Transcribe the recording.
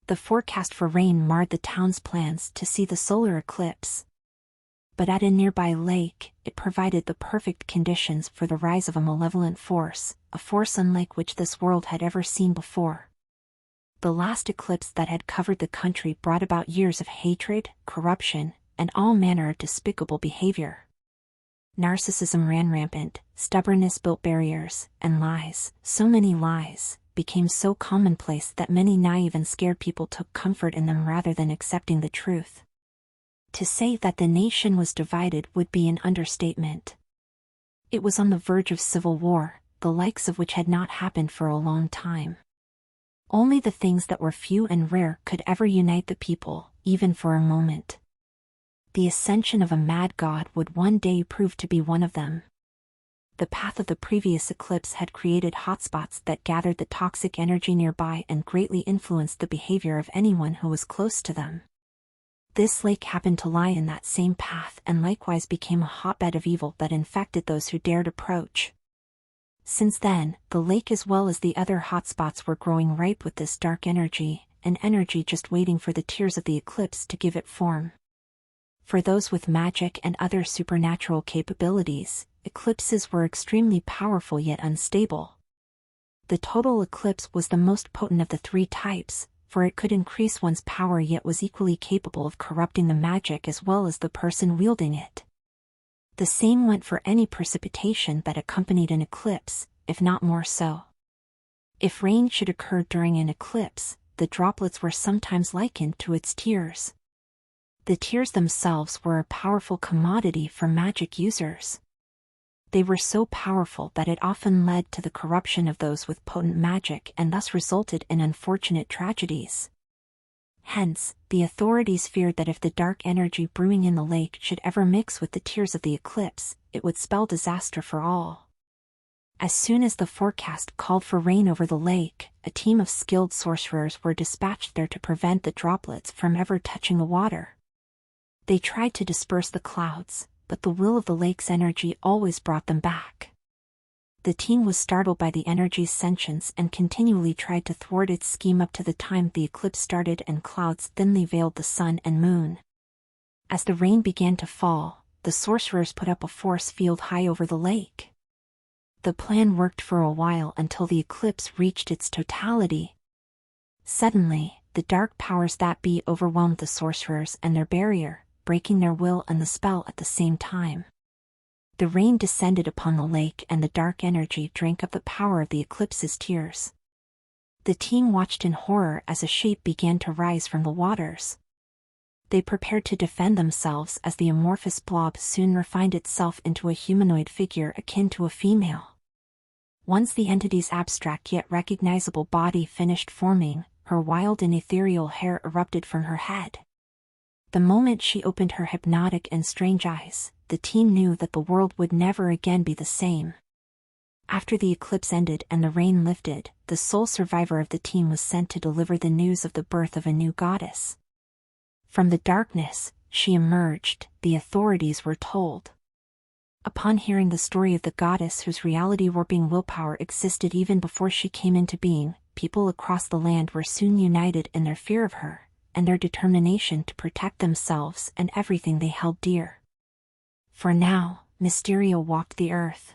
The forecast for rain marred the town's plans to see the solar eclipse. But at a nearby lake, it provided the perfect conditions for the rise of a malevolent force, a force unlike which this world had ever seen before. The last eclipse that had covered the country brought about years of hatred, corruption, and all manner of despicable behavior. Narcissism ran rampant, stubbornness built barriers, and lies, so many lies, became so commonplace that many naive and scared people took comfort in them rather than accepting the truth. To say that the nation was divided would be an understatement. It was on the verge of civil war, the likes of which had not happened for a long time. Only the things that were few and rare could ever unite the people, even for a moment. The ascension of a mad god would one day prove to be one of them. The path of the previous eclipse had created hotspots that gathered the toxic energy nearby and greatly influenced the behavior of anyone who was close to them. This lake happened to lie in that same path and likewise became a hotbed of evil that infected those who dared approach. Since then, the lake as well as the other hotspots were growing ripe with this dark energy, an energy just waiting for the tears of the eclipse to give it form. For those with magic and other supernatural capabilities, eclipses were extremely powerful yet unstable. The total eclipse was the most potent of the three types, for it could increase one's power yet was equally capable of corrupting the magic as well as the person wielding it. The same went for any precipitation that accompanied an eclipse, if not more so. If rain should occur during an eclipse, the droplets were sometimes likened to its tears. The tears themselves were a powerful commodity for magic users. They were so powerful that it often led to the corruption of those with potent magic and thus resulted in unfortunate tragedies. Hence, the authorities feared that if the dark energy brewing in the lake should ever mix with the tears of the eclipse, it would spell disaster for all. As soon as the forecast called for rain over the lake, a team of skilled sorcerers were dispatched there to prevent the droplets from ever touching the water. They tried to disperse the clouds, but the will of the lake's energy always brought them back. The team was startled by the energy's sentience and continually tried to thwart its scheme up to the time the eclipse started and clouds thinly veiled the sun and moon. As the rain began to fall, the sorcerers put up a force field high over the lake. The plan worked for a while until the eclipse reached its totality. Suddenly, the dark powers that be overwhelmed the sorcerers and their barrier, breaking their will and the spell at the same time. The rain descended upon the lake and the dark energy drank up the power of the eclipse's tears. The team watched in horror as a shape began to rise from the waters. They prepared to defend themselves as the amorphous blob soon refined itself into a humanoid figure akin to a female. Once the entity's abstract yet recognizable body finished forming, her wild and ethereal hair erupted from her head. The moment she opened her hypnotic and strange eyes, the team knew that the world would never again be the same. After the eclipse ended and the rain lifted, the sole survivor of the team was sent to deliver the news of the birth of a new goddess. From the darkness, she emerged, the authorities were told. Upon hearing the story of the goddess whose reality-warping willpower existed even before she came into being, people across the land were soon united in their fear of her, and their determination to protect themselves and everything they held dear. For now, Mysteria walked the earth.